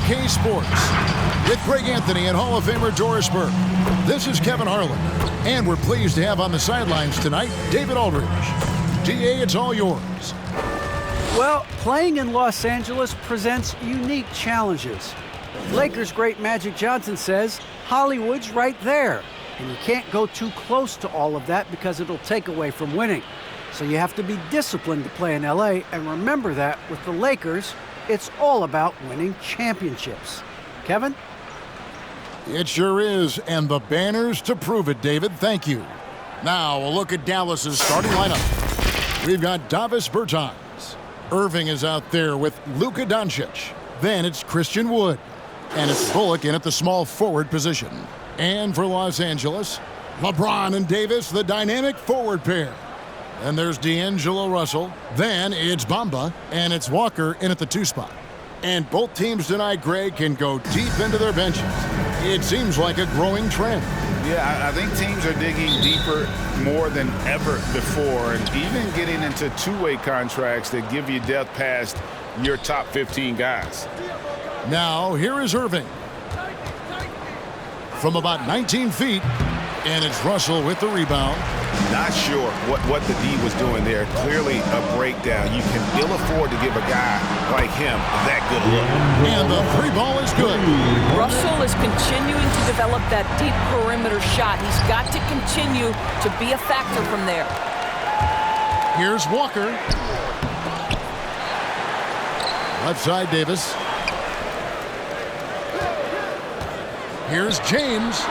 2K Sports with Greg Anthony and Hall of Famer Doris Burke. This is Kevin Harlan, and we're pleased to have on the sidelines tonight David Aldridge. DA, it's all yours. Well, playing in Los Angeles presents unique challenges. Lakers great Magic Johnson says Hollywood's right there, and you can't go too close to all of that because it'll take away from winning. So you have to be disciplined to play in LA, and remember that with the Lakers, it's all about winning championships. Kevin? It sure is, and the banners to prove it, David. Thank you. Now, a look at Dallas's starting lineup. We've got Davis Bertans. Irving is out there with Luka Doncic. Then it's Christian Wood. And it's Bullock in at the small forward position. And for Los Angeles, LeBron and Davis, the dynamic forward pair. And there's D'Angelo Russell. Then it's Bamba, and it's Walker in at the 2 spot. And both teams tonight, Greg, can go deep into their benches. It seems like a growing trend. Yeah, I think teams are digging deeper more than ever before, and even getting into two-way contracts that give you depth past your top 15 guys. Now, here is Irving. From about 19 feet, and it's Russell with the rebound. Not sure what the D was doing there. Clearly a breakdown. You can ill afford to give a guy like him that good look. And the 3 ball is good. Russell is continuing to develop that deep perimeter shot. He's got to continue to be a factor from there. Here's Walker. Left side, Davis. Here's James.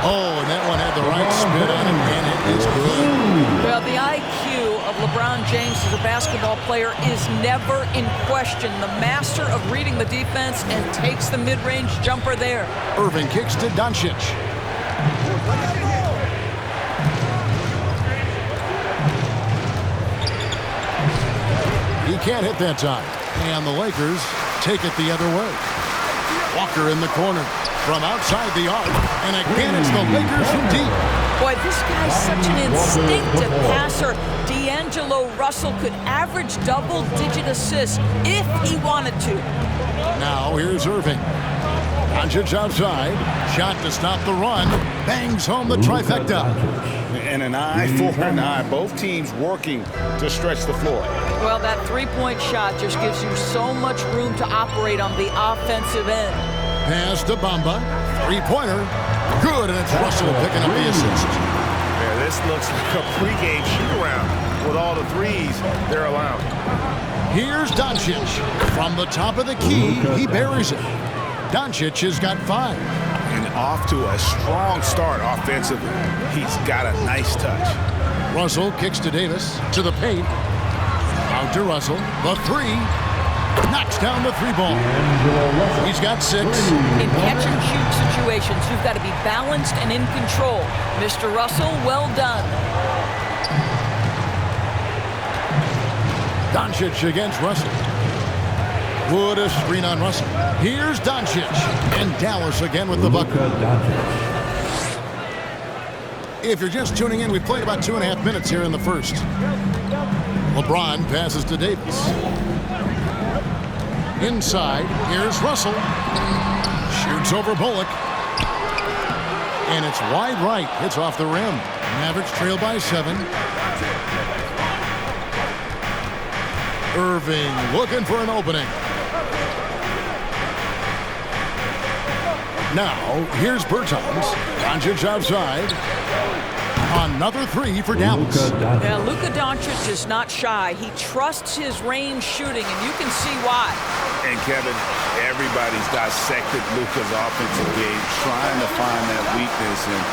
Oh, and that one had the right spin on him, and it is good. Well, the IQ of LeBron James as a basketball player is never in question. The master of reading the defense and takes the mid-range jumper there. Irving kicks to Doncic. He can't hit that time. And the Lakers take it the other way. Walker in the corner. From outside the arc, and again it's the Lakers from deep. Boy, this guy's such an instinctive passer. D'Angelo Russell could average double-digit assists if he wanted to. Now here's Irving. Doncic outside, shot to stop the run, bangs home the trifecta. And an eye for an eye. Both teams working to stretch the floor. Well, that three-point shot just gives you so much room to operate on the offensive end. Pass to Bamba. 3-pointer. Good, and it's Russell picking up the assist. Yeah, this looks like a pregame shoot-around with all the threes they're allowing. Here's Doncic. From the top of the key, he buries it. Doncic has got 5. And off to a strong start offensively. He's got a nice touch. Russell kicks to Davis. To the paint. Out to Russell. The 3. Knocks down the 3 ball. He's got 6. In catch-and-shoot situations, you've got to be balanced and in control. Mr. Russell, well done. Doncic against Russell. Wood a screen on Russell. Here's Doncic. And Dallas again with the bucket. If you're just tuning in, we played about 2.5 minutes here in the first. LeBron passes to Davis. Inside, here's Russell. Shoots over Bullock. And it's wide right. Hits off the rim. Mavericks trail by 7. Irving looking for an opening. Now, here's Bertans. Doncic outside. Another 3 for Dallas. Yeah, Luka Doncic is not shy. He trusts his range shooting, and you can see why. And Kevin, everybody's dissected Luka's offensive game, trying to find that weakness. And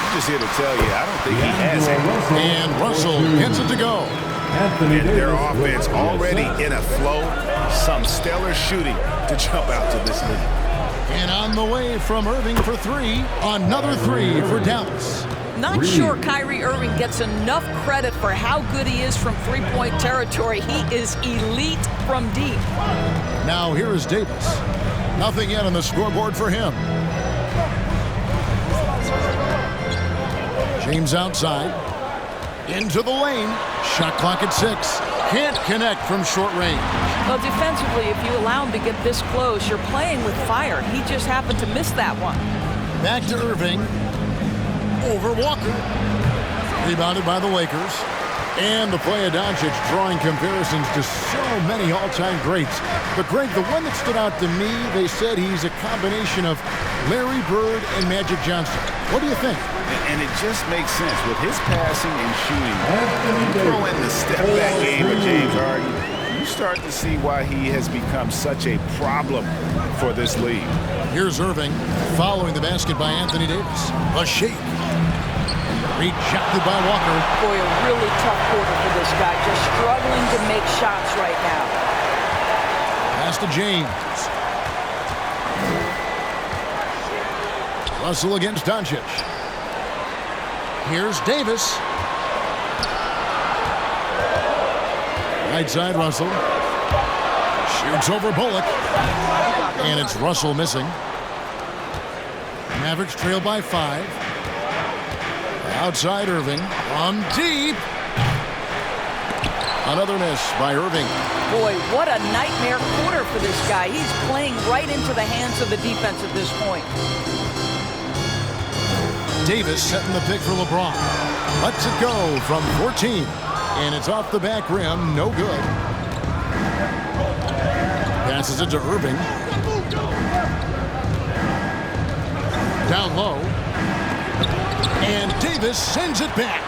I'm just here to tell you, I don't think he has it. And Russell gets it to go. And their offense already in a flow. Some stellar shooting to jump out to this lead. And on the way from Irving for 3. Another 3 for Dallas. Not sure Kyrie Irving gets enough credit for how good he is from three-point territory. He is elite from deep. Now here is Davis. Nothing yet on the scoreboard for him. James outside. Into the lane. Shot clock at 6. Can't connect from short range. Well, defensively, if you allow him to get this close, you're playing with fire. He just happened to miss that one. Back to Irving. Over Walker. Rebounded by the Lakers. And the play of Doncic drawing comparisons to so many all-time greats. But Greg, the one that stood out to me, they said he's a combination of Larry Bird and Magic Johnson. What do you think? And it just makes sense. With his passing and shooting, you throw in the step-back game of James Harden, you start to see why he has become such a problem for this league. Here's Irving following the basket by Anthony Davis. A shake. Rejected by Walker. Boy, a really tough quarter for this guy. Just struggling to make shots right now. Pass to James. Russell against Doncic. Here's Davis. Right side, Russell. Shoots over Bullock. And it's Russell missing. Mavericks trail by 5. Outside Irving. From deep. Another miss by Irving. Boy, what a nightmare quarter for this guy. He's playing right into the hands of the defense at this point. Davis setting the pick for LeBron. Lets it go from 14. And it's off the back rim. No good. Passes it to Irving. Down low. And Davis sends it back.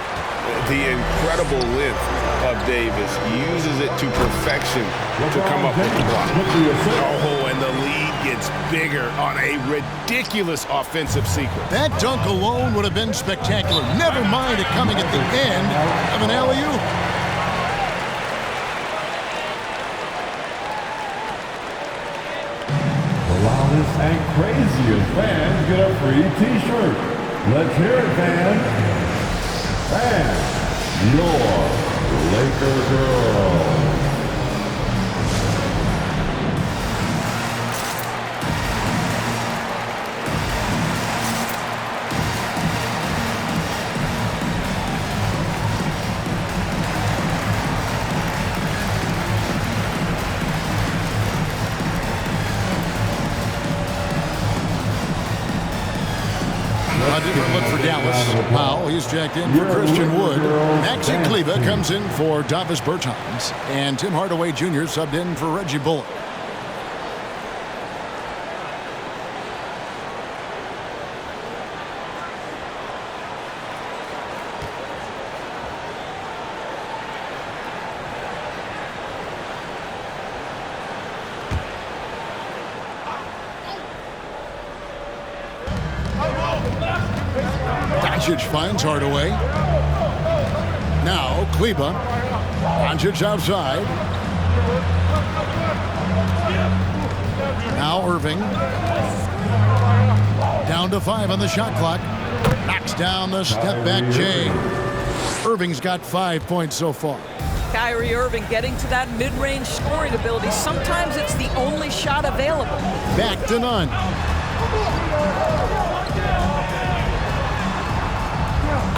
The incredible length of Davis uses it to perfection to come up with the block. Oh, and the lead gets bigger on a ridiculous offensive sequence. That dunk alone would have been spectacular. Never mind it coming at the end of an alley-oop. The loudest and craziest fans get a free T-shirt. Let's hear it, fans. And your Laker girls. A different look for Dallas. Powell, he's checked in for Christian Wood. Maxi Kleber comes in for Davis Bertans. And Tim Hardaway Jr. subbed in for Reggie Bullock. Doncic finds Hardaway. Now Kleber. Doncic outside. Now Irving. Down to 5 on the shot clock. Knocks down the step-back J. Irving's got 5 points so far. Kyrie Irving getting to that mid-range scoring ability. Sometimes it's the only shot available. Back to none.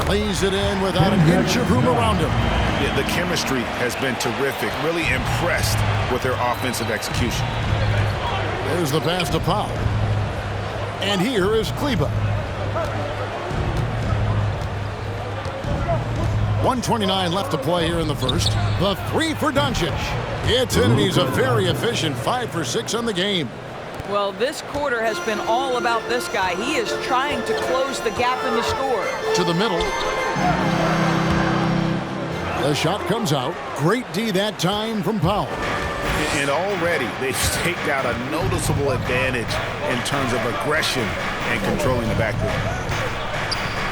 Lays it in without an inch of room around him. Yeah, the chemistry has been terrific. Really impressed with their offensive execution. There's the pass to Powell. And here is Kleber. 1:29 left to play here in the first. The 3 for Doncic. It's in, and he's a very efficient 5 for 6 on the game. Well, this quarter has been all about this guy. He is trying to close the gap in the score. To the middle. The shot comes out. Great D that time from Powell. And already they've staked out a noticeable advantage in terms of aggression and controlling the backcourt.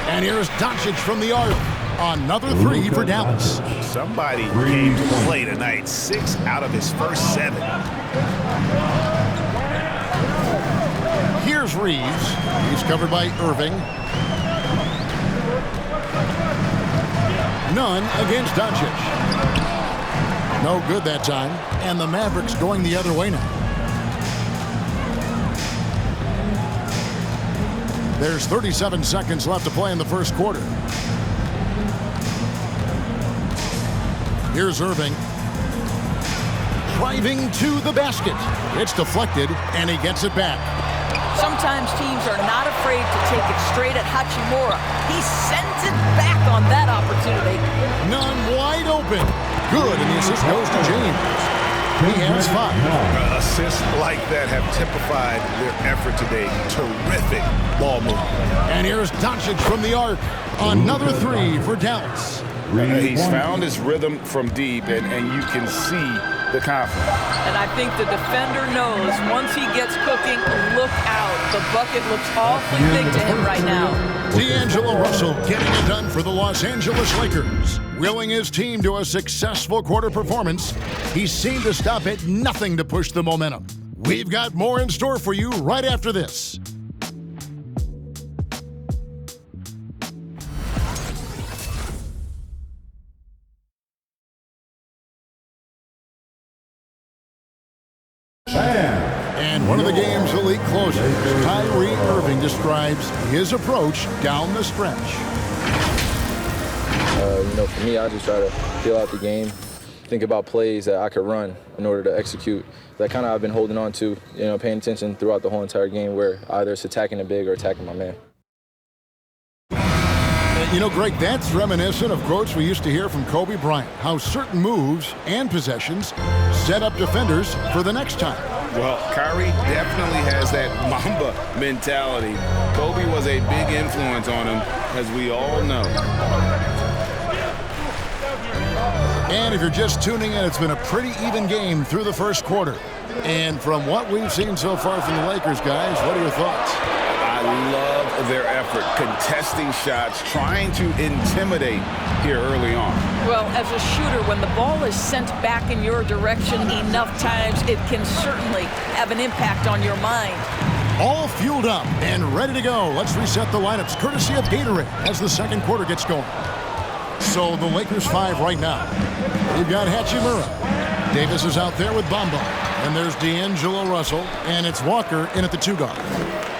And here's Doncic from the arc. Another 3 for Dallas. Somebody came to play tonight. 6 out of his first 7. Here's Reeves. He's covered by Irving. None against Doncic. No good that time. And the Mavericks going the other way now. There's 37 seconds left to play in the first quarter. Here's Irving. driving to the basket. It's deflected, and he gets it back. Sometimes teams are not afraid to take it straight at Hachimura. He sends it back on that opportunity. None wide open. Good, and the assist goes to James. He has 5. Assists like that have typified their effort today. Terrific ball movement. And here's Doncic from the arc. Another 3 for Dallas. He's found his rhythm from deep, and you can see the confidence. And I think the defender knows once he gets cooking, look out. The bucket looks awfully big to him right now. D'Angelo Russell getting it done for the Los Angeles Lakers. Willing his team to a successful quarter performance, he seemed to stop at nothing to push the momentum. We've got more in store for you right after this. And one of the game's elite closers, Kyrie Irving, describes his approach down the stretch. For me, I just try to feel out the game, think about plays that I could run in order to execute. That kind of I've been holding on to, paying attention throughout the whole entire game where either it's attacking the big or attacking my man. Greg, that's reminiscent of quotes we used to hear from Kobe Bryant, how certain moves and possessions set up defenders for the next time. Well, Kyrie definitely has that Mamba mentality. Kobe was a big influence on him, as we all know. And if you're just tuning in, it's been a pretty even game through the first quarter. And from what we've seen so far from the Lakers, guys, what are your thoughts? I love their effort, contesting shots, trying to intimidate here early on. Well, as a shooter, when the ball is sent back in your direction enough times, it can certainly have an impact on your mind. All fueled up and ready to go. Let's reset the lineups, courtesy of Gatorade, as the second quarter gets going. So the Lakers 5 right now. We've got Hachimura. Davis is out there with Bamba. And there's D'Angelo Russell. And it's Walker in at the 2 guard.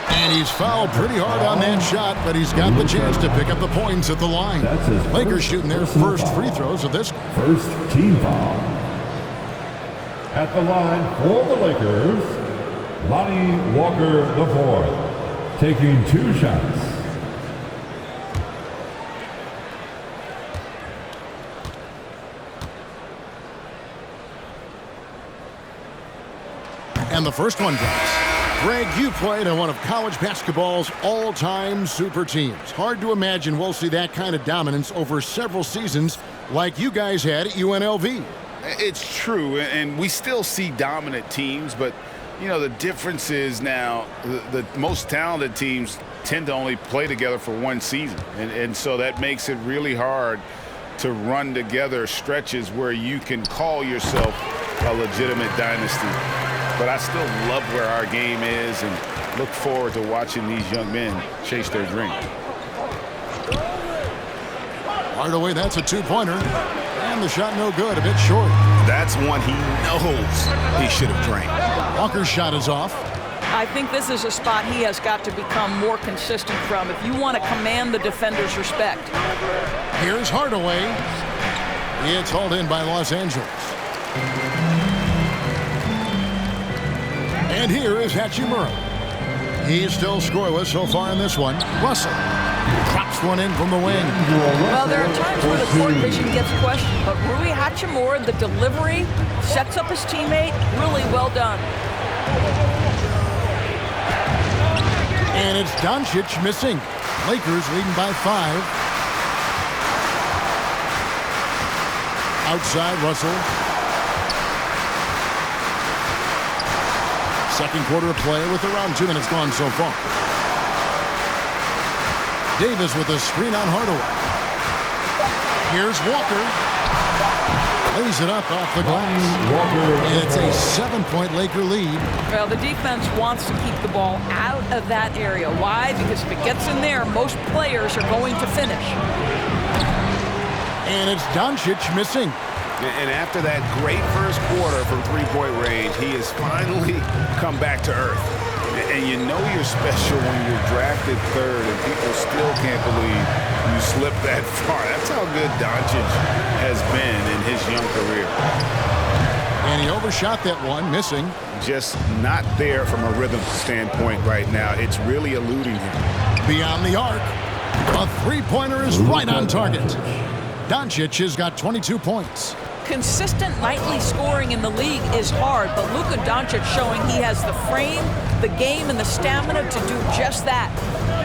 And he's fouled pretty hard on that shot, but he's got the chance to pick up the points at the line. Lakers shooting their first free throws of this. First team foul. At the line for the Lakers, Lonnie Walker IV, taking 2 shots. And the first one drops. Greg, you played on one of college basketball's all-time super teams. Hard to imagine we'll see that kind of dominance over several seasons like you guys had at UNLV. It's true, and we still see dominant teams, but, the difference is now the most talented teams tend to only play together for one season, and so that makes it really hard to run together stretches where you can call yourself a legitimate dynasty. But I still love where our game is and look forward to watching these young men chase their dream. Hardaway, that's a 2-pointer. And the shot no good, a bit short. That's one he knows he should have drained. Walker's shot is off. I think this is a spot he has got to become more consistent from if you want to command the defender's respect. Here's Hardaway. It's hauled in by Los Angeles. And here is Hachimura. He's still scoreless so far in this one. Russell drops one in from the wing. Well, there are times where the court vision gets questioned, but Rui Hachimura, the delivery, sets up his teammate. Really well done. And it's Doncic missing. Lakers leading by 5. Outside Russell. Second quarter of play with around 2 minutes gone so far. Davis with a screen on Hardaway. Here's Walker. Lays it up off the glass. And it's a 7-point Laker lead. Well, the defense wants to keep the ball out of that area. Why? Because if it gets in there, most players are going to finish. And it's Doncic missing. And after that great first quarter from three-point range, he has finally come back to earth. And you know you're special when you're drafted 3rd and people still can't believe you slipped that far. That's how good Doncic has been in his young career. And he overshot that one, missing. Just not there from a rhythm standpoint right now. It's really eluding him. Beyond the arc. A three-pointer is right on target. Doncic has got 22 points. Consistent nightly scoring in the league is hard, but Luka Doncic showing he has the frame, the game, and the stamina to do just that.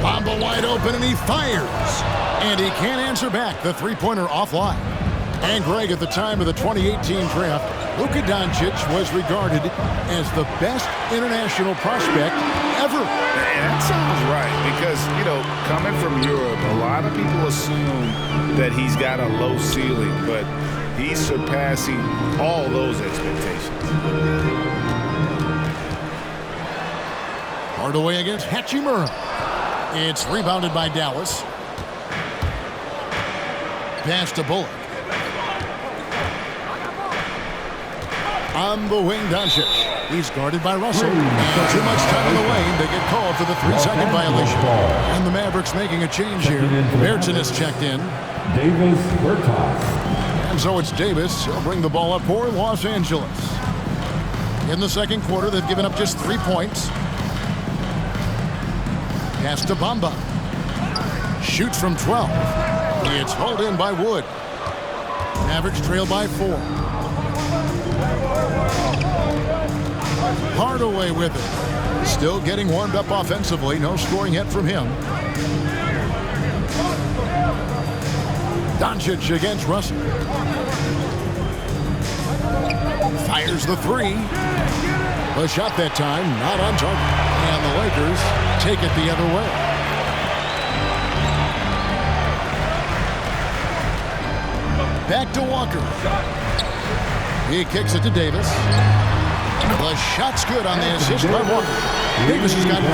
Bamba wide open, and he fires. And he can't answer back. The three-pointer offline. And Greg, at the time of the 2018 draft, Luka Doncic was regarded as the best international prospect ever. And that sounds right, because, you know, coming from Europe, a lot of people assume that he's got a low ceiling, but he's surpassing all those expectations. Hardaway against Hachimura. It's rebounded by Dallas. Pass to Bullock. On the wing, Doncic. He's guarded by Russell. And too much time in the lane. They get called for the 3-second violation. And the Mavericks making a change here. Berton is checked in. Davis Bertans. And so it's Davis. He'll bring the ball up for Los Angeles. In the second quarter, they've given up just 3 points. Pass to Bamba. Shoots from 12. It's hauled in by Wood. Mavericks trail by 4. Hardaway with it. Still getting warmed up offensively. No scoring yet from him. Doncic against Russell. Fires the 3. The shot that time, not on target. And the Lakers take it the other way. Back to Walker. He kicks it to Davis. The shot's good on the assist by Walker. Davis has got 5.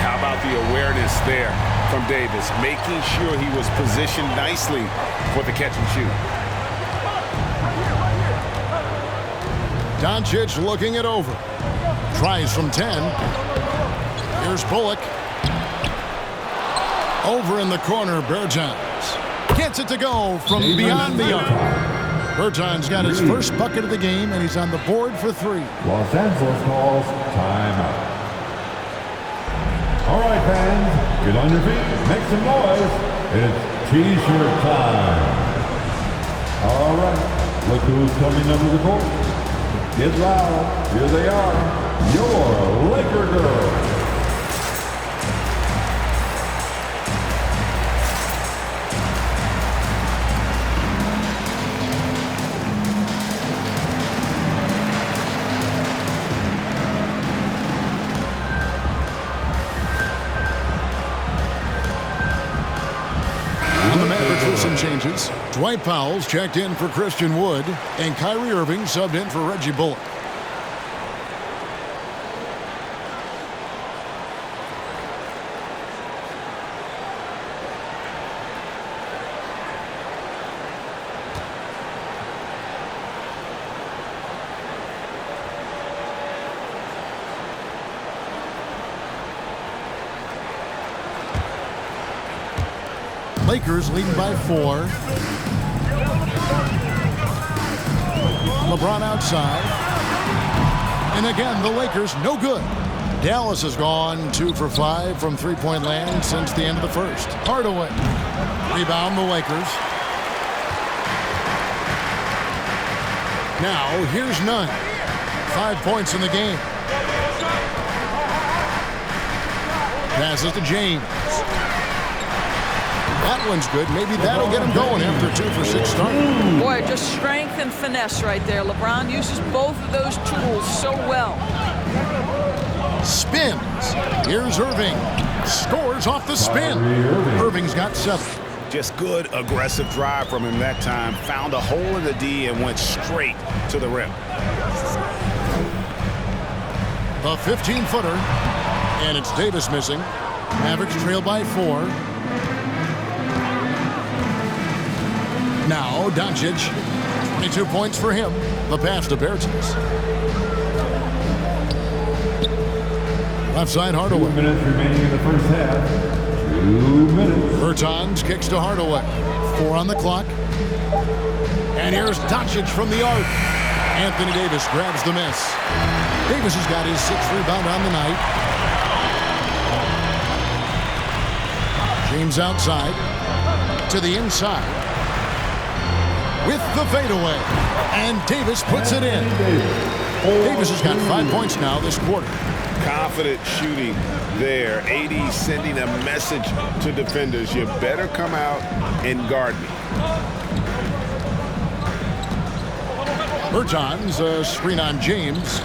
How about the awareness there from Davis, making sure he was positioned nicely for the catch and shoot. Doncic looking it over. Tries from 10. Here's Bullock. Over in the corner, Bertans. Gets it to go from beyond the arc. Bertans got his first bucket of the game, and he's on the board for 3. Los Angeles calls timeout. All right, fans, get on your feet, make some noise. It's T-shirt time. All right, look who's coming under the court. Get loud. Here they are, your Laker girls. Changes. Dwight Powell's checked in for Christian Wood, and Kyrie Irving subbed in for Reggie Bullock. Lakers leading by 4. LeBron outside. And again, the Lakers no good. Dallas has gone 2 for 5 from three-point land since the end of the first. Hardaway. Rebound the Lakers. Now, here's Nunn. 5 points in the game. Passes to James. That one's good. Maybe that'll get him going after 2 for 6 start. Boy, just strength and finesse right there. LeBron uses both of those tools so well. Spins. Here's Irving. Scores off the spin. Irving's got 7. Just good, aggressive drive from him that time. Found a hole in the D and went straight to the rim. The 15-footer. And it's Davis missing. Mavericks trail by 4. Now, Doncic, 22 points for him. The pass to Bertans. Left side, Hardaway. 2 minutes remaining in the first half. 2 minutes. Bertans kicks to Hardaway. 4 on the clock. And here's Doncic from the arc. Anthony Davis grabs the miss. Davis has got his 6th rebound on the night. James outside to the inside with the fadeaway. And Davis puts it in. Davis has got 5 points now this quarter. Confident shooting there. AD sending a message to defenders. You better come out and guard me. Bertans, a screen on James.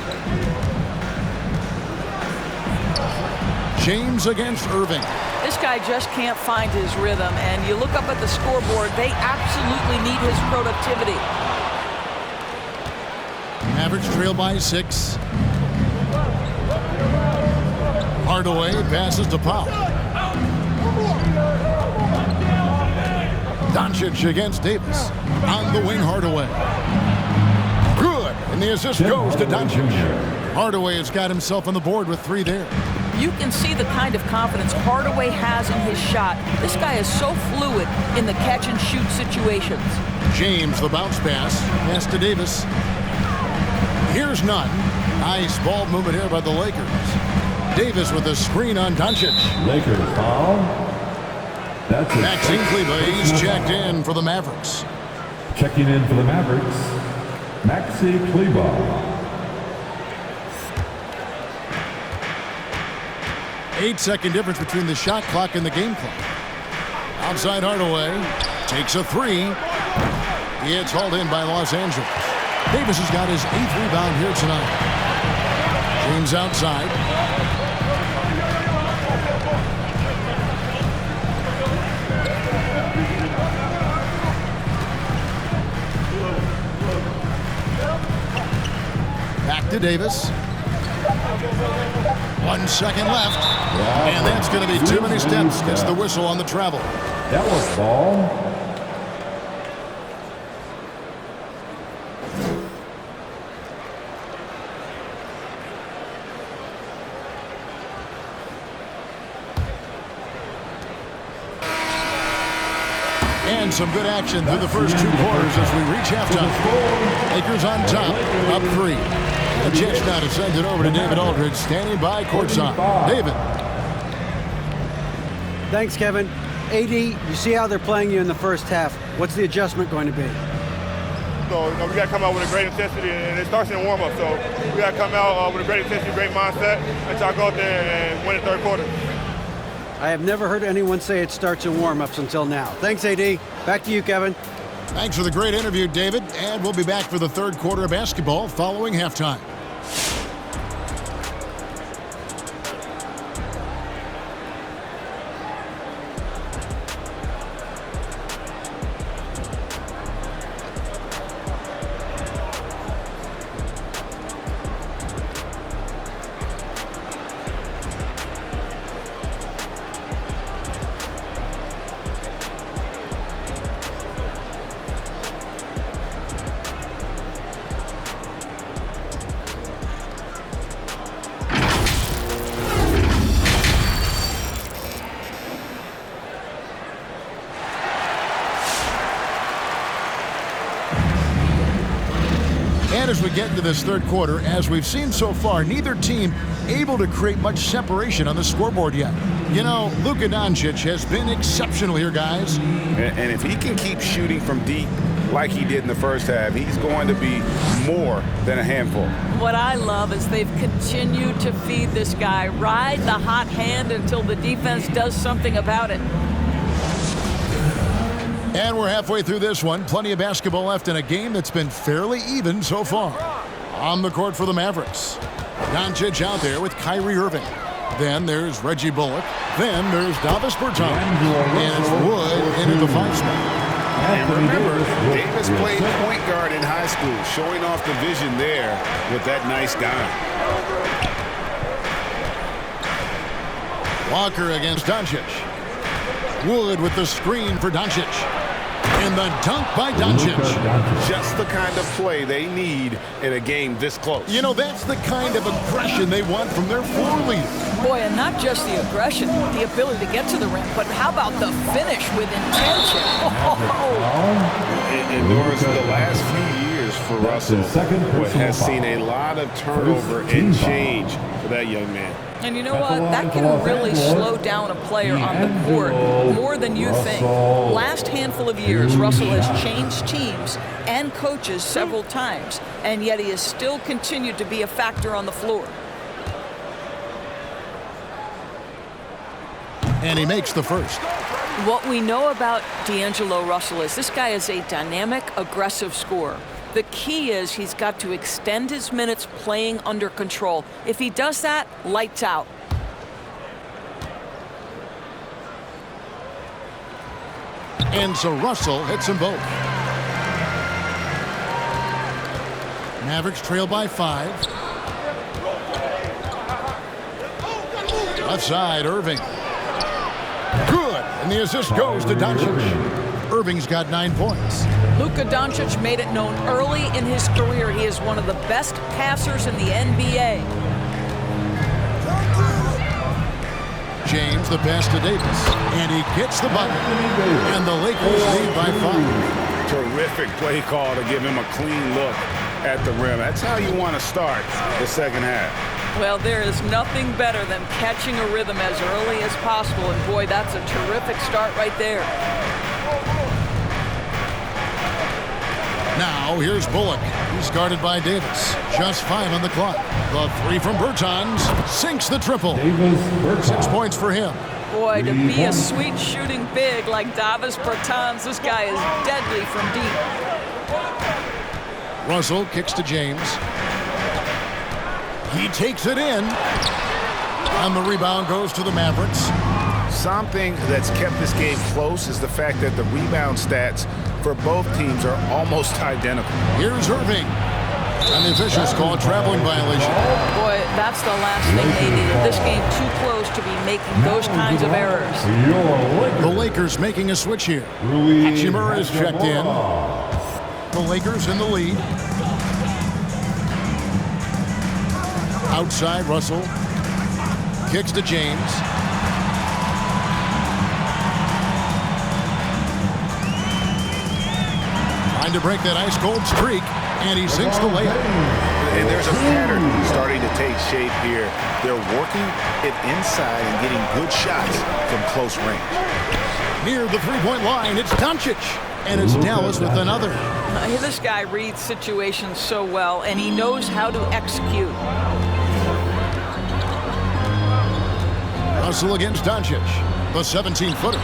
James against Irving. This guy just can't find his rhythm, and you look up at the scoreboard, they absolutely need his productivity. Mavericks trail by 6. Hardaway passes to Powell. Doncic against Davis. On the wing, Hardaway. Good, and the assist goes to Doncic. Hardaway has got himself on the board with 3 there. You can see the kind of confidence Hardaway has in his shot. This guy is so fluid in the catch-and-shoot situations. James, the bounce pass to Davis. Here's none. Nice ball movement here by the Lakers. Davis with a screen on Doncic. Lakers foul. That's it. Maxine Kleber, he's checked in for the Mavericks. Checking in for the Mavericks, Maxi Kleber. 8-second difference between the shot clock and the game clock. Outside Hardaway takes a 3. It's hauled in by Los Angeles. Davis has got his 8th rebound here tonight. James outside. Back to Davis. 1 second left. And that's going to be too many steps. Gets the whistle on the travel. That was ball. And some good action through the first 2 quarters as we reach halftime. Lakers on top, up 3. A chance now to send it over to David Aldridge, standing by courtside. David. Thanks, Kevin. AD, you see how they're playing you in the first half. What's the adjustment going to be? So we got to come out with a great intensity, and it starts in the warm-up. So we got to come out with a great intensity, great mindset, and try to go out there and win the third quarter. I have never heard anyone say it starts in warm-ups until now. Thanks, AD. Back to you, Kevin. Thanks for the great interview, David. And we'll be back for the third quarter of basketball following halftime. And as we get into this third quarter, as we've seen so far, neither team able to create much separation on the scoreboard yet. You know, Luka Doncic has been exceptional here, guys. And if he can keep shooting from deep like he did in the first half, he's going to be more than a handful. What I love is they've continued to feed this guy, ride the hot hand until the defense does something about it. And we're halfway through this one. Plenty of basketball left in a game that's been fairly even so far. On the court for the Mavericks. Doncic out there with Kyrie Irving. Then there's Reggie Bullock. Then there's Davis Bertans. And it's Wood into the 5 spot. And remember, Davis played point guard in high school, showing off the vision there with that nice dime. Walker against Doncic. Wood with the screen for Doncic. And the dunk by Doncic. Just the kind of play they need in a game this close. You know, that's the kind of aggression they want from their floor leader. Boy, and not just the aggression, the ability to get to the rim, but how about the finish with intention? And Norris, the last few years for for Russell, but has seen a lot of turnover and change for that young man. And you know what? That can really slow down a player on the court more than you think. Last handful of years, Russell has changed teams and coaches several times, and yet he has still continued to be a factor on the floor. And he makes the first. What we know about D'Angelo Russell is this guy is a dynamic, aggressive scorer. The key is he's got to extend his minutes playing under control. If he does that, lights out. And so Russell hits them both. Mavericks trail by 5. Left side, Irving. Good, and the assist goes to Doncic. Irving's got 9 points. Luka Doncic made it known early in his career he is one of the best passers in the NBA. James, the pass to Davis, and he gets the bucket, and the Lakers lead by 5. Terrific play call to give him a clean look at the rim. That's how you want to start the second half. Well, there is nothing better than catching a rhythm as early as possible, and boy, that's a terrific start right there. Now, here's Bullock. He's guarded by Davis. Just 5 on the clock. The 3 from Bertans sinks the triple. 6 points for him. Boy, to be a sweet shooting big like Davis Bertans, this guy is deadly from deep. Russell kicks to James. He takes it in. And the rebound goes to the Mavericks. Something that's kept this game close is the fact that the rebound stats for both teams are almost identical. Here's Irving. And the officials call a traveling violation. Boy, that's the last thing they needed. This game too close to be making those kinds of errors. The Lakers making a switch here. Reggie Miller is checked in. The Lakers in the lead. Outside, Russell. Kicks to James. Trying to break that ice-cold streak, and he sinks the layup. And there's a pattern starting to take shape here. They're working it inside and getting good shots from close range. Near the three-point line, it's Doncic, and it's Dallas with another. This guy reads situations so well, and he knows how to execute. Russell against Doncic, the 17-footer.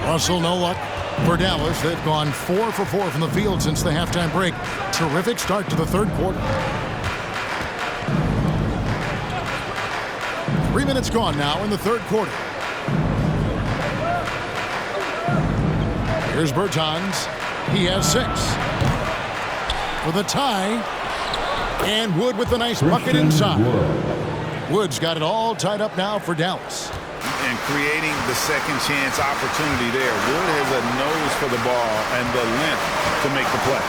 Russell, no luck. For Dallas, they've gone 4 for 4 from the field since the halftime break. Terrific start to the third quarter. 3 minutes gone now in the third quarter. Here's Bertans. He has 6. For the tie. And Wood with the nice bucket inside. Wood's got it all tied up now for Dallas. And creating the second chance opportunity there. Wood has a nose for the ball and the length to make the play.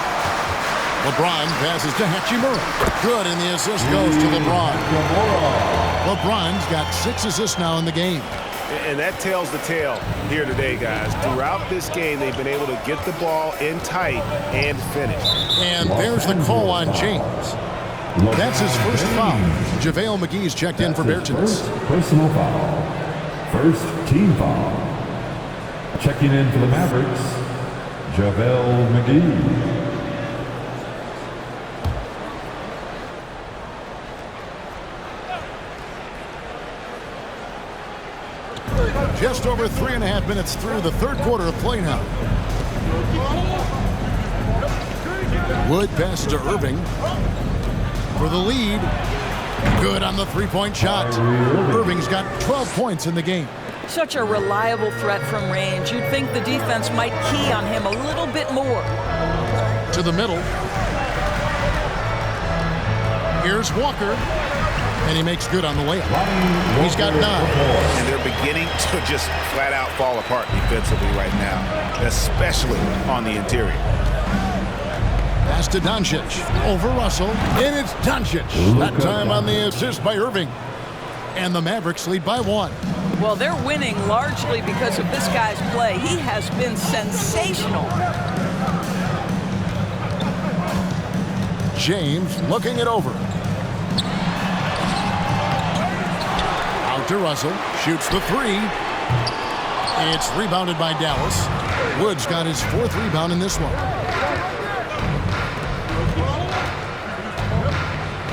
LeBron passes to Hachimura. Good, and the assist goes to LeBron. LeBron's got 6 assists now in the game. And that tells the tale here today, guys. Throughout this game, they've been able to get the ball in tight and finish. And there's the call on James. That's his first foul. JaVale McGee's checked in for Bertans. Personal foul. First team foul. Checking in for the Mavericks, JaVale McGee. Just over 3.5 minutes through the third quarter of play now. Wood passes to Irving for the lead. Good on the three-point shot. Irving's got 12 points in the game. Such a reliable threat from range. You'd think the defense might key on him a little bit more. To the middle. Here's Walker. And he makes good on the layup. He's got 9. And they're beginning to just flat out fall apart defensively right now, especially on the interior. Pass to Doncic. Over Russell. And it's Doncic. That time on the assist by Irving. And the Mavericks lead by 1. Well, they're winning largely because of this guy's play. He has been sensational. James looking it over. Out to Russell. Shoots the three. It's rebounded by Dallas. Woods got his 4th rebound in this one.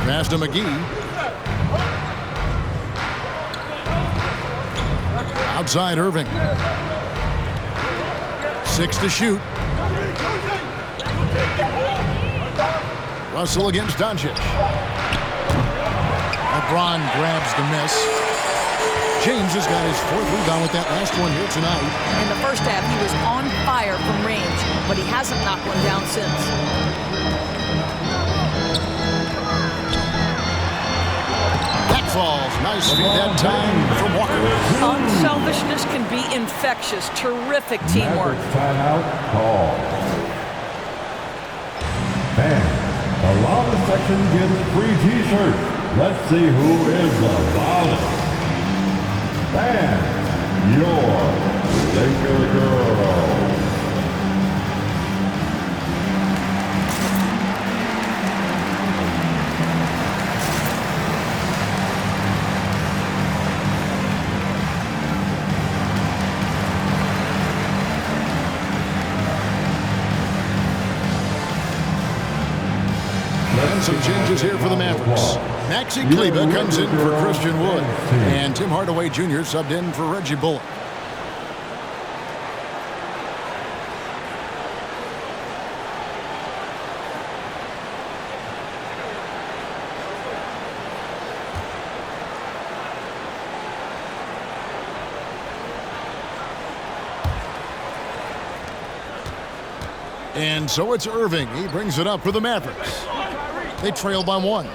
Pass to McGee. Outside Irving. 6 to shoot. Russell against Doncic. LeBron grabs the miss. James has got his 4th rebound with that last one here tonight. In the first half, he was on fire from range, but he hasn't knocked one down since. That falls. Nice feed that time from Walker. Unselfishness can be infectious. Terrific teamwork. Timeout call. Fans, the loudest section gets free t-shirts. Let's see who is the loudest. And your Laker girl. And some changes here for the Mavericks. Maxi Kleber comes in for Christian Wood. And Tim Hardaway Jr. subbed in for Reggie Bullock. And so it's Irving. He brings it up for the Mavericks. They trail by 1.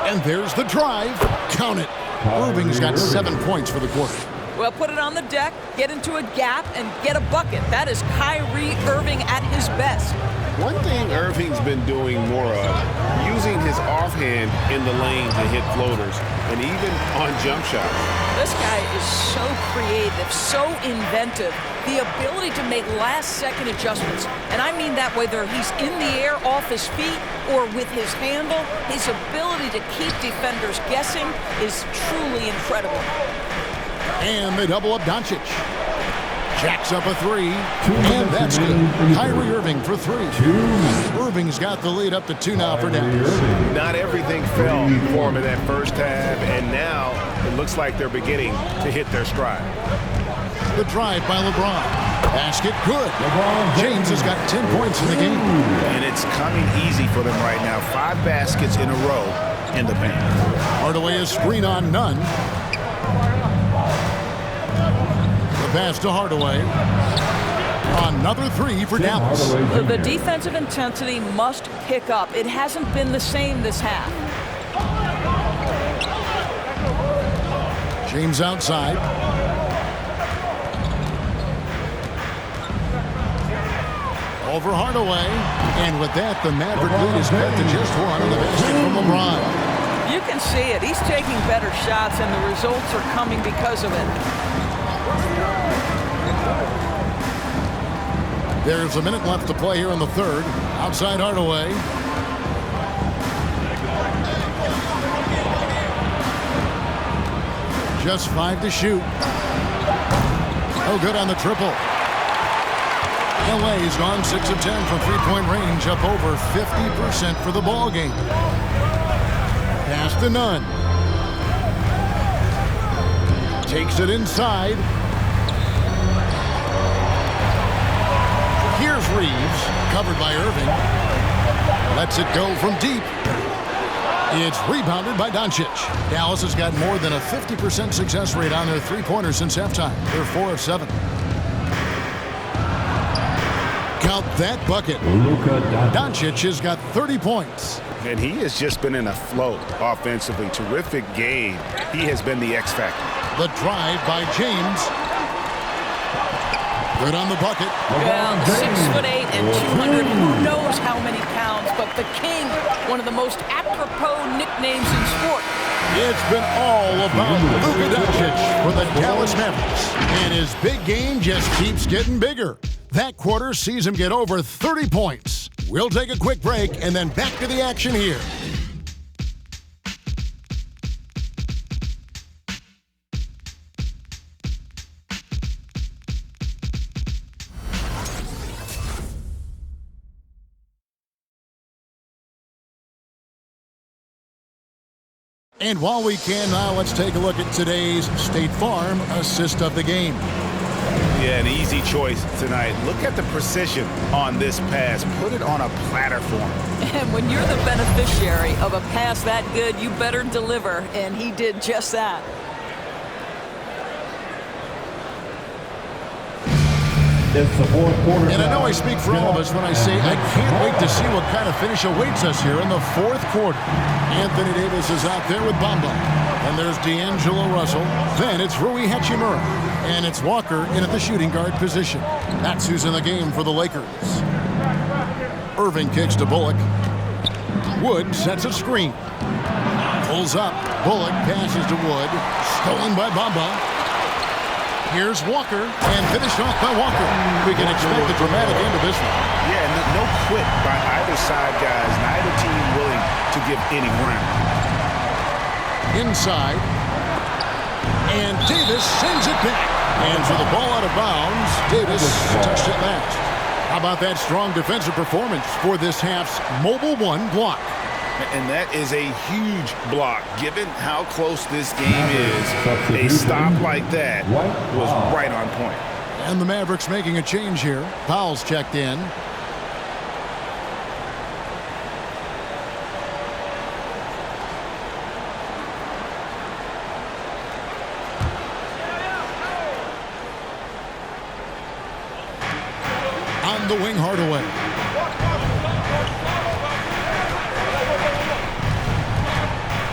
And there's the drive. Count it. Irving's got 7 points for the quarter. Well, put it on the deck, get into a gap, and get a bucket. That is Kyrie Irving at his best. One thing Irving's been doing more of, using his offhand in the lane to hit floaters, and even on jump shots. This guy is so creative, so inventive. The ability to make last-second adjustments. And I mean that whether he's in the air off his feet or with his handle, his ability to keep defenders guessing is truly incredible. And they double up Doncic. Jacks up a 3. And that's good. Kyrie Irving for 3. Irving's got the lead up to 2 now for Dallas. Not everything fell for him in that first half, and now it looks like they're beginning to hit their stride. The drive by LeBron. Basket good. James has got 10 points in the game. And it's coming easy for them right now. 5 baskets in a row in the paint. Hardaway is screen on none. The pass to Hardaway. Another 3 for Dallas. The defensive intensity must pick up. It hasn't been the same this half. James outside. Over Hardaway. And with that, the Maverick lead is cut to just 1 on the basket from LeBron. You can see it. He's taking better shots, and the results are coming because of it. There's a minute left to play here in the third. Outside Hardaway. Just 5 to shoot. Oh, good on the triple. LA's gone 6 of 10 from three-point range, up over 50% for the ball game. Pass to Nunn. Takes it inside. Here's Reeves, covered by Irving. Lets it go from deep. It's rebounded by Doncic. Dallas has got more than a 50% success rate on their three-pointers since halftime. They're 4 of 7. Count that bucket. Doncic has got 30 points. And he has just been in a flow offensively. Terrific game. He has been the X factor. The drive by James. Good on the bucket. Well, 6'8" and 200. Who knows how many pounds? But the King, one of the most apropos nicknames in sport. It's been all about Luka Doncic for the Dallas Mavericks. And his big game just keeps getting bigger. That quarter sees him get over 30 points. We'll take a quick break and then back to the action here. And while we can now, let's take a look at today's State Farm assist of the game. Yeah, an easy choice tonight. Look at the precision on this pass. Put it on a platter for him. And when you're the beneficiary of a pass that good, you better deliver, and he did just that. It's the fourth quarter. And I know I speak for all of us when I say I can't wait to see what kind of finish awaits us here in the fourth quarter. Anthony Davis is out there with Bamba. And there's D'Angelo Russell. Then it's Rui Hachimura. And it's Walker in at the shooting guard position. That's who's in the game for the Lakers. Irving kicks to Bullock. Wood sets a screen. Pulls up. Bullock passes to Wood. Stolen by Bamba. Here's Walker, and finished off by Walker. We can expect a dramatic end to this one. Yeah, no quit by either side, guys. Neither team willing to give any ground. Inside. And Davis sends it back. And for the ball out of bounds, Davis touched it last. How about that strong defensive performance for this half's Mobile One block? And that is a huge block, given how close this game is. A stop like that was right on point. And the Mavericks making a change here. Powell's checked in. On the wing, Hardaway.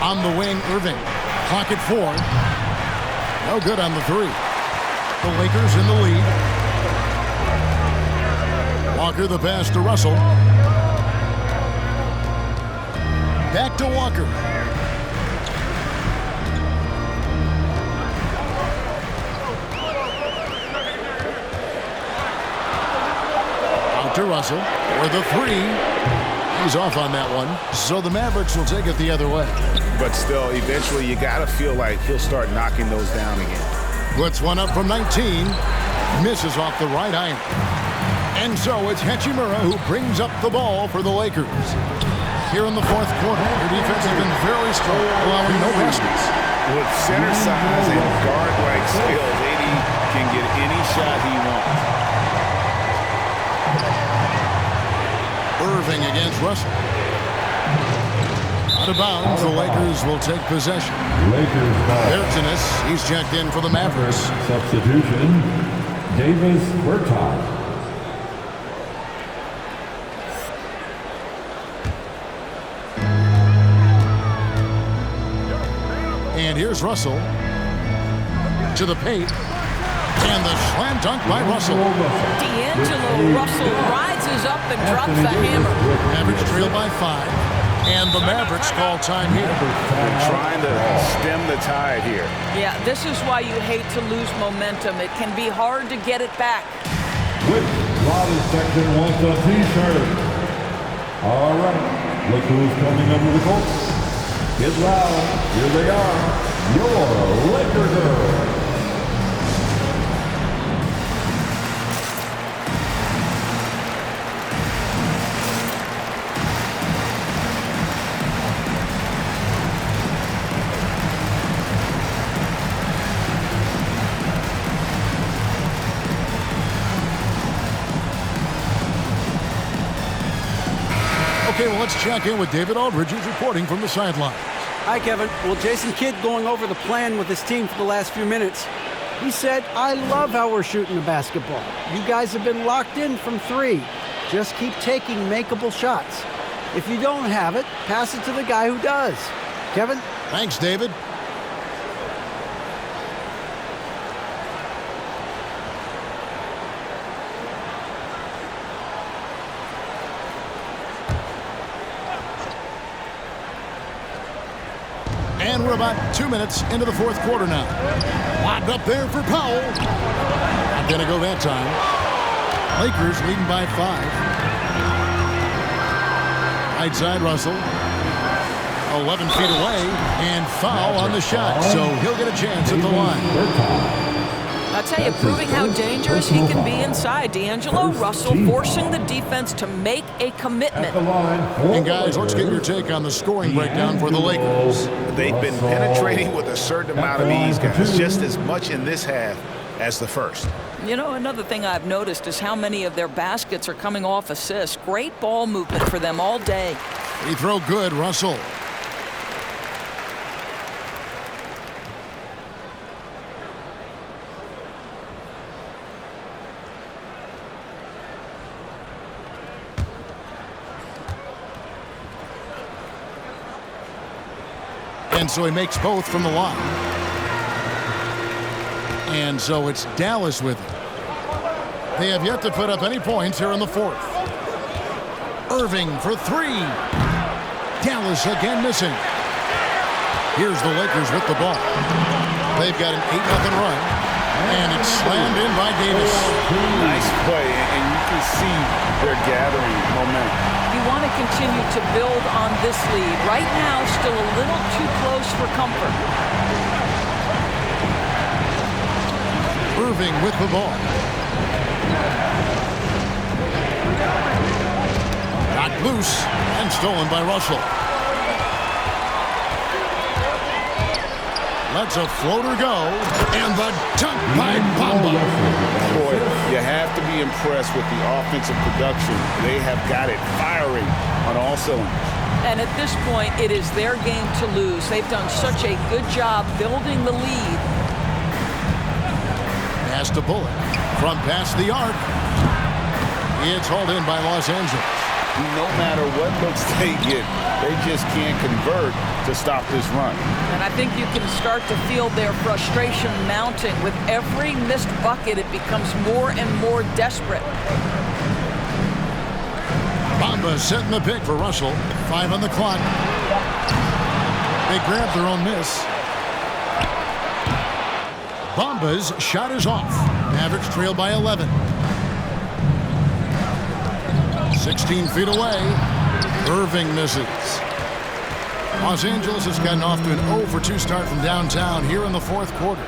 On the wing, Irving. Clock at 4. No good on the 3. The Lakers in the lead. Walker the pass to Russell. Back to Walker. Out to Russell for the 3. He's off on that one, so the Mavericks will take it the other way. But still, eventually you got to feel like he'll start knocking those down again. Puts one up from 19. Misses off the right iron. And so it's Hachimura who brings up the ball for the Lakers. Here in the fourth quarter, their defense has been very strong, allowing no baskets. With center size and guard-like skills, AD can get any shot he wants. Irving against Russell. Out of bounds, the Lakers will take possession. Lakers ball. Bertines, he's checked in for the Mavericks. Substitution, Davis Bertans. And here's Russell to the paint. And the slam dunk by Russell. D'Angelo Russell rises up and drops the hammer. Mavericks trail by 5. And the Mavericks call time here. They're trying to stem the tide here. Yeah, this is why you hate to lose momentum. It can be hard to get it back. Which body section wants a t-shirt? All right, look who's coming under the court. Get loud. Here they are. Your Laker girls. Okay, well, let's check in with David Aldridge, who's reporting from the sideline. Hi, Kevin. Well, Jason Kidd going over the plan with his team for the last few minutes. He said, I love how we're shooting the basketball. You guys have been locked in from 3. Just keep taking makeable shots. If you don't have it, pass it to the guy who does. Kevin? Thanks, David. And we're about 2 minutes into the fourth quarter now. Lobbed up there for Powell. Not going to go that time. Lakers leading by 5. Right side, Russell. 11 feet away, and foul on the shot, so he'll get a chance at the line. I'll tell you, proving how dangerous he can be inside. D'Angelo Russell forcing the defense to make a commitment. And guys, let's get your take on the scoring breakdown for the Lakers. They've been penetrating with a certain amount of ease, guys, just as much in this half as the first. You know, another thing I've noticed is how many of their baskets are coming off assists. Great ball movement for them all day. Free throw good, Russell. And so he makes both from the line. And so it's Dallas with it. They have yet to put up any points here in the fourth. Irving for three. Dallas again missing. Here's the Lakers with the ball. They've got an 8-0 run. And it's slammed in by Davis. Nice play, and you can see they're gathering momentum. You want to continue to build on this lead. Right now, still a little too close for comfort. Irving with the ball. Got loose and stolen by Russell. Lets a floater go, and the dunk by Bamba. Boy, you have to be impressed with the offensive production. They have got it firing on all cylinders. And at this point, it is their game to lose. They've done such a good job building the lead. Pass to Bullock from past the arc. It's hauled in by Los Angeles. No matter what looks they get, they just can't convert to stop this run. And I think you can start to feel their frustration mounting. With every missed bucket, it becomes more and more desperate. Bamba setting the pick for Russell. 5 on the clock. They grab their own miss. Bamba's shot is off. Mavericks trail by 11. 16 feet away. Irving misses. Los Angeles has gotten off to an 0 for 2 start from downtown here in the fourth quarter.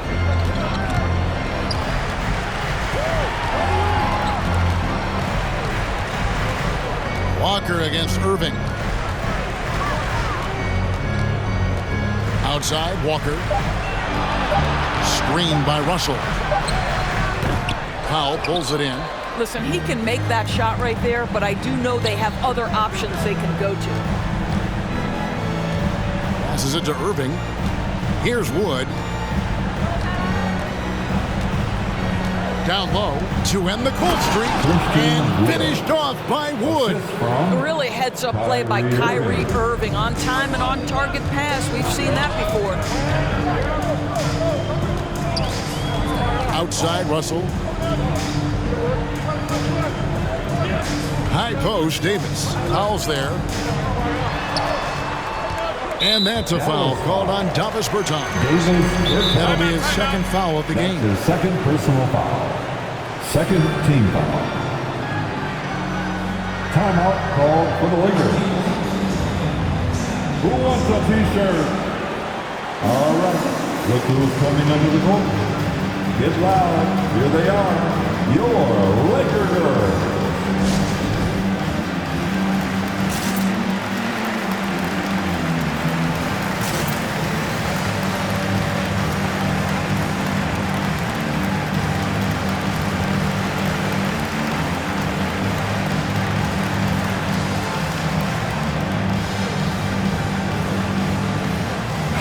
Walker against Irving. Outside, Walker. Screened by Russell. Powell pulls it in. Listen, he can make that shot right there, but I do know they have other options they can go to. Passes it to Irving. Here's Wood. Down low to end the cold streak. And finished off by Wood. Really heads-up play by Kyrie Irving. On time and on target pass. We've seen that before. Outside, Russell. High post, Davis. Fouls there. And that's a foul called on Davis Bertans. That'll be his second foul of the game. His second personal foul. Second team foul. Timeout called for the Lakers. Who wants a t-shirt? All right. Look who's coming under the court. Get loud. Here they are. Your Laker girls.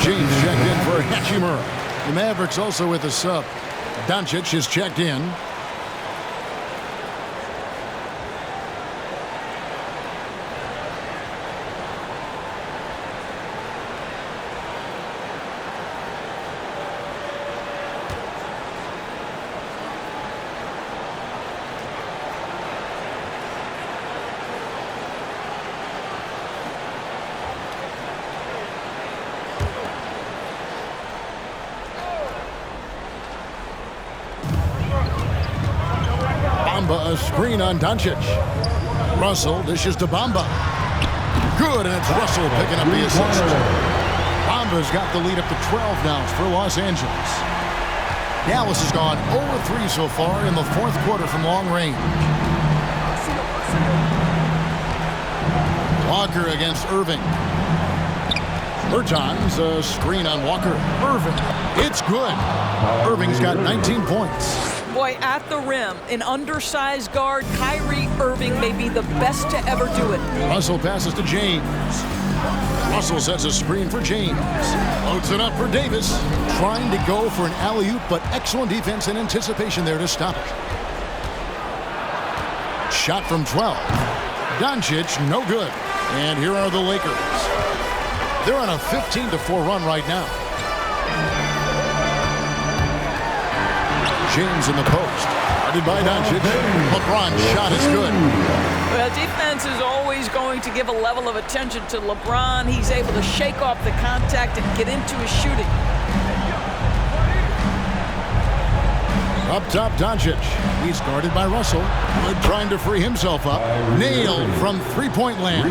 James checked in for Reggie Miller. The Mavericks also with a sub. Doncic is checked in. A screen on Doncic. Russell dishes to Bamba. Good, and it's Russell picking up the assist. Bomba's got the lead up to 12 now for Los Angeles. Dallas has gone 0-3 so far in the fourth quarter from long range. Walker against Irving. Bertans, a screen on Walker. Irving, it's good. Irving's got 19 points. Boy, at the rim, an undersized guard, Kyrie Irving may be the best to ever do it. Russell passes to James. Russell sets a screen for James. Loads it up for Davis. Trying to go for an alley-oop, but excellent defense and anticipation there to stop it. Shot from 12. Doncic, no good. And here are the Lakers. They're on a 15-4 run right now. James in the post. Guarded by Doncic. LeBron's shot is good. Well, defense is always going to give a level of attention to LeBron. He's able to shake off the contact and get into his shooting. Up top, Doncic. He's guarded by Russell. Wood trying to free himself up. Nailed from three-point land.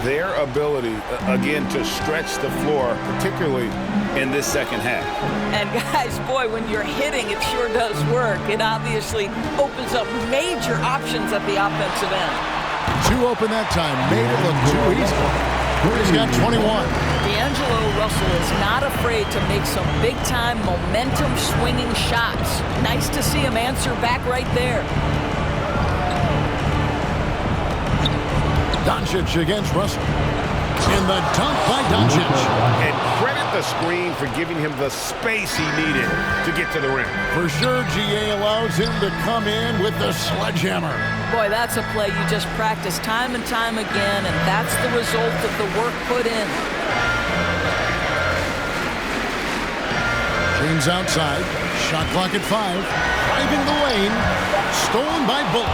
Their ability, again, to stretch the floor, particularly in this second half. And guys, boy, when you're hitting, it sure does work. It obviously opens up major options at the offensive end. Two open that time. Made it look too easy. He's got 21. D'Angelo Russell is not afraid to make some big-time momentum-swinging shots. Nice to see him answer back right there. Doncic against Russell. In the dunk by Doncic. And credit the screen for giving him the space he needed to get to the rim. For sure, GA allows him to come in with the sledgehammer. Boy, that's a play you just practice time and time again, and that's the result of the work put in. James outside. Shot clock at 5. Driving the lane. Stolen by Bullock.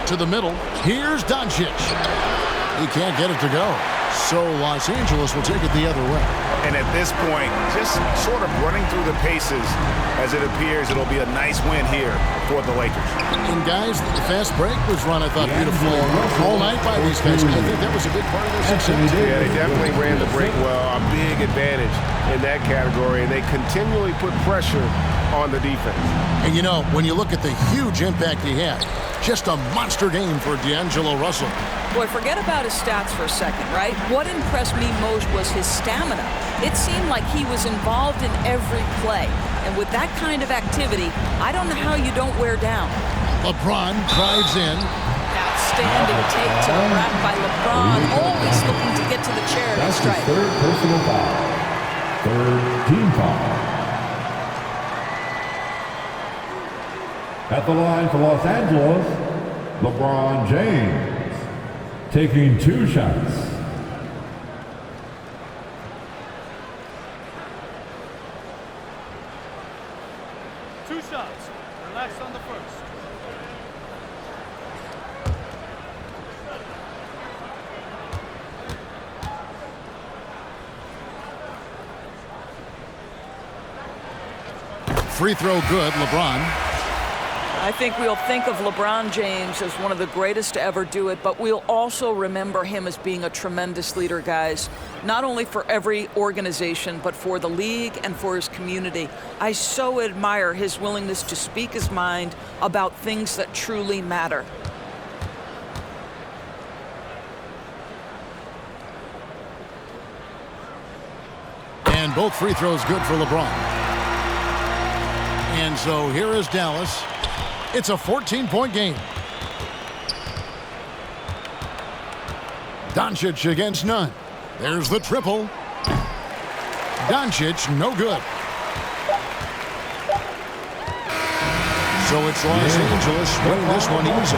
To the middle. Here's Doncic. He can't get it to go. So Los Angeles will take it the other way. And at this point, just sort of running through the paces as it appears it'll be a nice win here for the Lakers. And guys, the fast break was run, I thought, beautifully all night by these guys. I think that was a big part of their success. Yeah, they definitely ran the break well. A big advantage in that category. And they continually put pressure on the defense. And you know, when you look at the huge impact he had, just a monster game for D'Angelo Russell. Boy, forget about his stats for a second, right? What impressed me most was his stamina. It seemed like he was involved in every play. And with that kind of activity, I don't know how you don't wear down. LeBron drives in. Outstanding take to the rack by LeBron. Always looking to get to the charity stripe. Third personal foul. Third team foul. At the line for Los Angeles, LeBron James. Taking 2 shots. Two shots. Relax on the first. Free throw good, LeBron. I think we'll think of LeBron James as one of the greatest to ever do it, but we'll also remember him as being a tremendous leader, guys. Not only for every organization, but for the league and for his community. I so admire his willingness to speak his mind about things that truly matter. And both free throws good for LeBron. And so here is Dallas. It's a 14-point game. Doncic against none. There's the triple. Doncic, no good. So it's Los Angeles winning this one easy.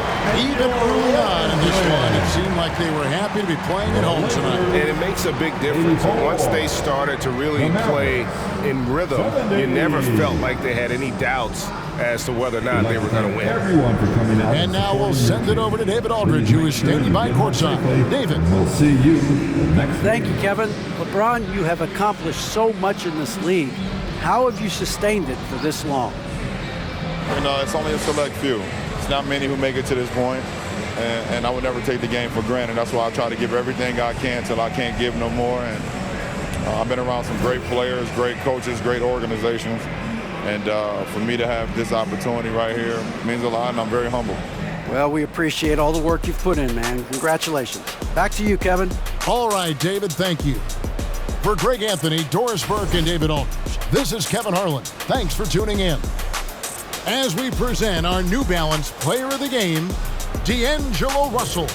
Even early on in this one, it seemed like they were happy to be playing at home tonight. And it makes a big difference. Once they started to really play in rhythm, you never felt like they had any doubts as to whether or not they were going to win. And now we'll send it over to David Aldridge, who is standing by courtside. David. We'll see you next. Thank you, Kevin. LeBron, you have accomplished so much in this league. How have you sustained it for this long? You know, it's only a select few. It's not many who make it to this point. and I would never take the game for granted. That's why I try to give everything I can till I can't give no more. And I've been around some great players, great coaches, great organizations. And for me to have this opportunity right here means a lot, and I'm very humble. Well, we appreciate all the work you've put in, man. Congratulations. Back to you, Kevin. All right, David, thank you. For Greg Anthony, Doris Burke, and David Owners, this is Kevin Harlan. Thanks for tuning in. As we present our New Balance Player of the Game, D'Angelo Russell.